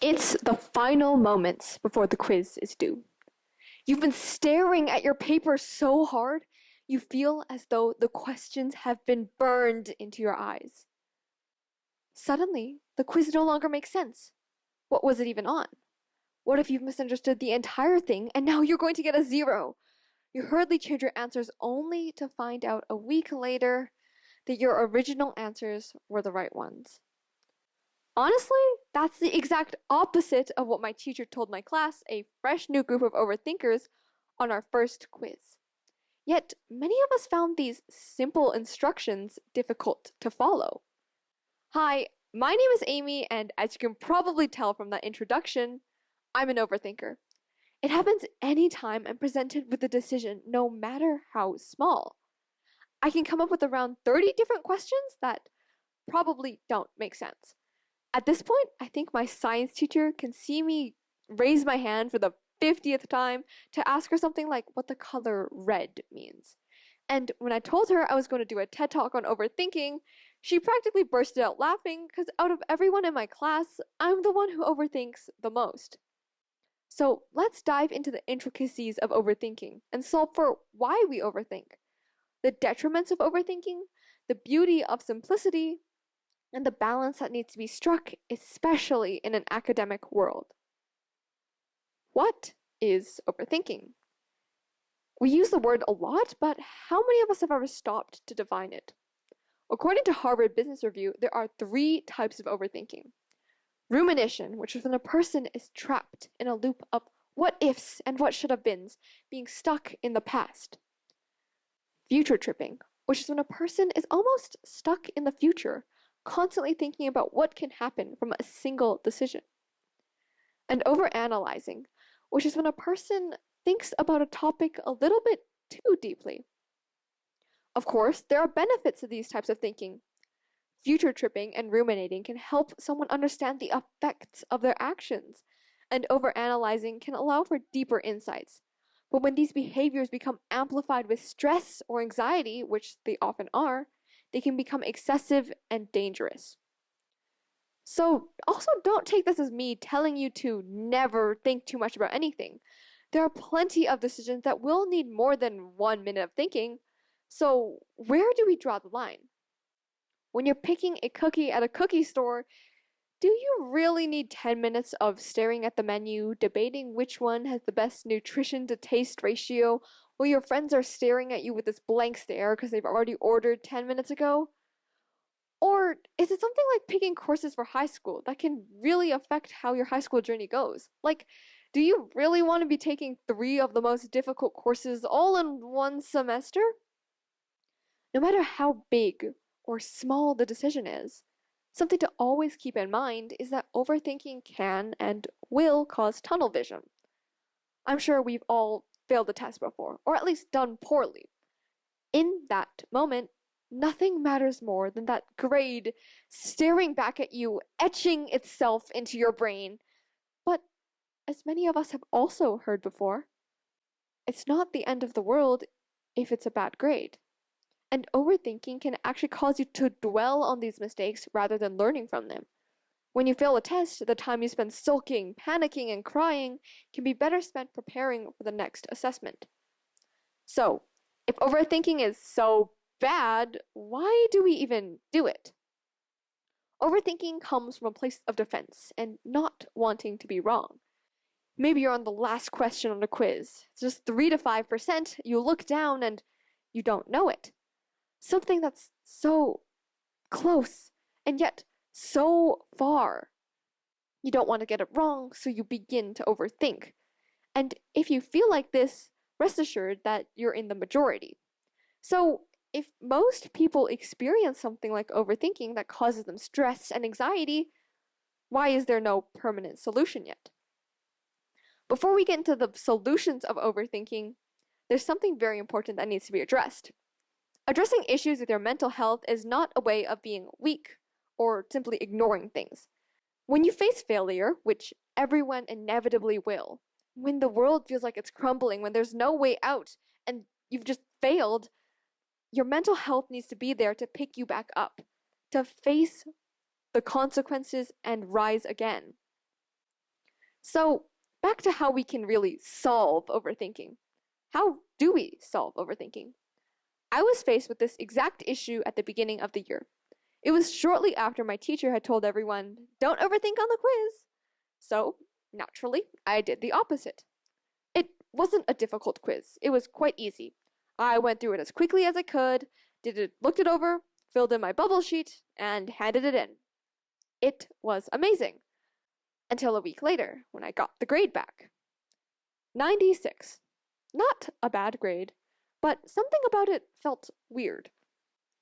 It's the final moments before the quiz is due. You've been staring at your paper so hard, you feel as though the questions have been burned into your eyes. Suddenly, the quiz no longer makes sense. What was it even on? What if you've misunderstood the entire thing and now you're going to get a zero? You hurriedly change your answers only to find out a week later that your original answers were the right ones. Honestly, that's the exact opposite of what my teacher told my class, a fresh new group of overthinkers, on our first quiz. Yet, many of us found these simple instructions difficult to follow. Hi, my name is Amy, and as you can probably tell from that introduction, I'm an overthinker. It happens anytime I'm presented with a decision, no matter how small. I can come up with around 30 different questions that probably don't make sense. At this point, I think my science teacher can see me raise my hand for the 50th time to ask her something like what the color red means. And when I told her I was going to do a TED talk on overthinking, she practically bursted out laughing because out of everyone in my class, I'm the one who overthinks the most. So let's dive into the intricacies of overthinking and solve for why we overthink, the detriments of overthinking, the beauty of simplicity, and the balance that needs to be struck, especially in an academic world. What is overthinking? We use the word a lot, but how many of us have ever stopped to define it? According to Harvard Business Review, there are three types of overthinking. Rumination, which is when a person is trapped in a loop of what ifs and what should have beens, being stuck in the past. Future tripping, which is when a person is almost stuck in the future, constantly thinking about what can happen from a single decision. And overanalyzing, which is when a person thinks about a topic a little bit too deeply. Of course, there are benefits to these types of thinking. Future tripping and ruminating can help someone understand the effects of their actions, and overanalyzing can allow for deeper insights. But when these behaviors become amplified with stress or anxiety, which they often are, they can become excessive and dangerous. So, also don't take this as me telling you to never think too much about anything. There are plenty of decisions that will need more than 1 minute of thinking. So, where do we draw the line? When you're picking a cookie at a cookie store, do you really need 10 minutes of staring at the menu, debating which one has the best nutrition to taste ratio, while your friends are staring at you with this blank stare because they've already ordered 10 minutes ago? Or is it something like picking courses for high school that can really affect how your high school journey goes? Like, do you really want to be taking three of the most difficult courses all in one semester? No matter how big or small the decision is, something to always keep in mind is that overthinking can and will cause tunnel vision. I'm sure we've all failed a test before, or at least done poorly. In that moment, nothing matters more than that grade staring back at you, etching itself into your brain. But as many of us have also heard before, it's not the end of the world if it's a bad grade. And overthinking can actually cause you to dwell on these mistakes rather than learning from them. When you fail a test, the time you spend sulking, panicking, and crying can be better spent preparing for the next assessment. So, if overthinking is so bad, why do we even do it? Overthinking comes from a place of defense and not wanting to be wrong. Maybe you're on the last question on a quiz. It's just 3 to 5%. You look down and you don't know it. Something that's so close and yet so far. You don't want to get it wrong, so you begin to overthink. And if you feel like this, rest assured that you're in the majority. So, if most people experience something like overthinking that causes them stress and anxiety, why is there no permanent solution yet? Before we get into the solutions of overthinking, there's something very important that needs to be addressed. Addressing issues with your mental health is not a way of being weak or simply ignoring things. When you face failure, which everyone inevitably will, when the world feels like it's crumbling, when there's no way out, and you've just failed, your mental health needs to be there to pick you back up, to face the consequences and rise again. So, back to how we can really solve overthinking. How do we solve overthinking? I was faced with this exact issue at the beginning of the year. It was shortly after my teacher had told everyone, don't overthink on the quiz. So, naturally, I did the opposite. It wasn't a difficult quiz, it was quite easy. I went through it as quickly as I could, looked it over, filled in my bubble sheet, and handed it in. It was amazing. Until a week later, when I got the grade back. 96. Not a bad grade, but something about it felt weird.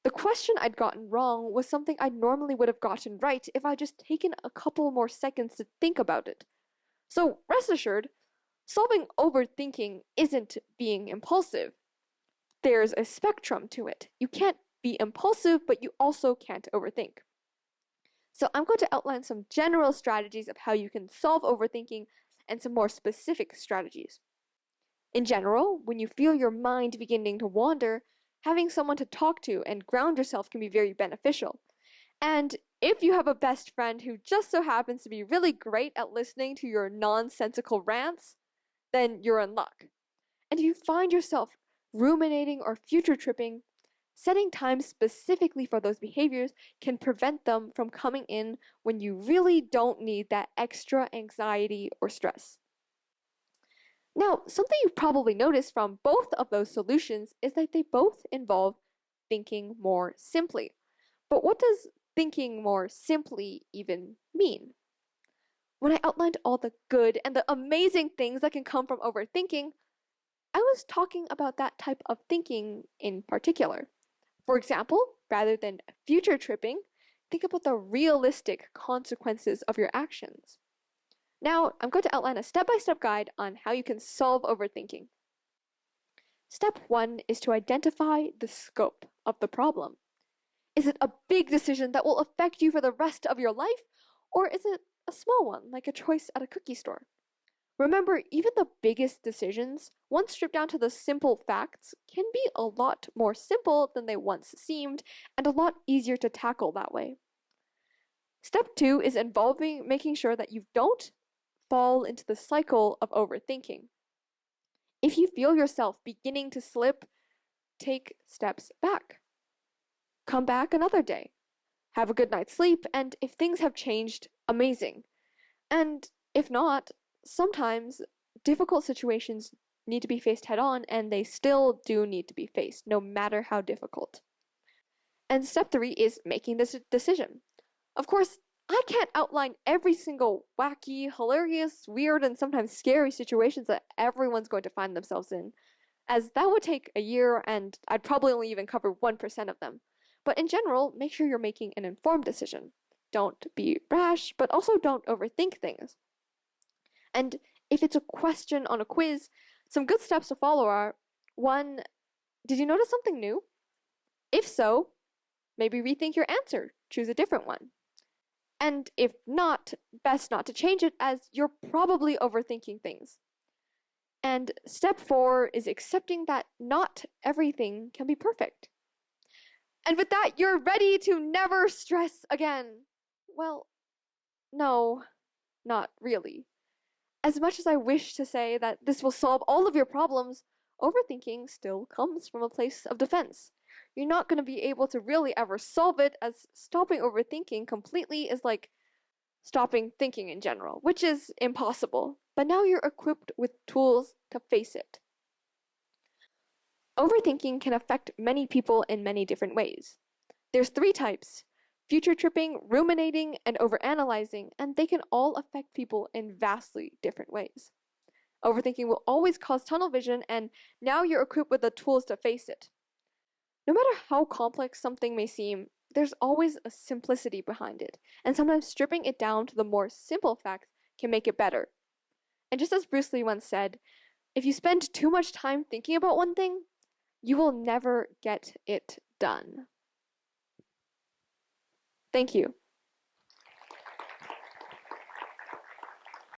The question I'd gotten wrong was something I normally would have gotten right if I'd just taken a couple more seconds to think about it. So, rest assured, solving overthinking isn't being impulsive. There's a spectrum to it. You can't be impulsive, but you also can't overthink. So, I'm going to outline some general strategies of how you can solve overthinking and some more specific strategies. In general, when you feel your mind beginning to wander, having someone to talk to and ground yourself can be very beneficial. And if you have a best friend who just so happens to be really great at listening to your nonsensical rants, then you're in luck. And if you find yourself ruminating or future tripping, setting time specifically for those behaviors can prevent them from coming in when you really don't need that extra anxiety or stress. Now, something you've probably noticed from both of those solutions is that they both involve thinking more simply. But what does thinking more simply even mean? When I outlined all the good and the amazing things that can come from overthinking, I was talking about that type of thinking in particular. For example, rather than future tripping, think about the realistic consequences of your actions. Now, I'm going to outline a step-by-step guide on how you can solve overthinking. Step 1 is to identify the scope of the problem. Is it a big decision that will affect you for the rest of your life, or is it a small one, like a choice at a cookie store? Remember, even the biggest decisions, once stripped down to the simple facts, can be a lot more simple than they once seemed, and a lot easier to tackle that way. Step 2 is involving making sure that you don't fall into the cycle of overthinking. If you feel yourself beginning to slip, take steps back. Come back another day. Have a good night's sleep, and if things have changed, amazing. And if not, sometimes difficult situations need to be faced head on, and they still do need to be faced, no matter how difficult. And step 3 is making this decision. Of course, I can't outline every single wacky, hilarious, weird, and sometimes scary situations that everyone's going to find themselves in, as that would take a year and I'd probably only even cover 1% of them. But in general, make sure you're making an informed decision. Don't be rash, but also don't overthink things. And if it's a question on a quiz, some good steps to follow are 1. Did you notice something new? If so, maybe rethink your answer, choose a different one. And if not, best not to change it as you're probably overthinking things. And step 4 is accepting that not everything can be perfect. And with that, you're ready to never stress again. Well, no, not really. As much as I wish to say that this will solve all of your problems, overthinking still comes from a place of defense. You're not going to be able to really ever solve it, as stopping overthinking completely is like stopping thinking in general, which is impossible. But now you're equipped with tools to face it. Overthinking can affect many people in many different ways. There's 3 types: future tripping, ruminating, and overanalyzing, and they can all affect people in vastly different ways. Overthinking will always cause tunnel vision, and now you're equipped with the tools to face it. No matter how complex something may seem, there's always a simplicity behind it, and sometimes stripping it down to the more simple facts can make it better. And just as Bruce Lee once said, if you spend too much time thinking about one thing, you will never get it done. Thank you.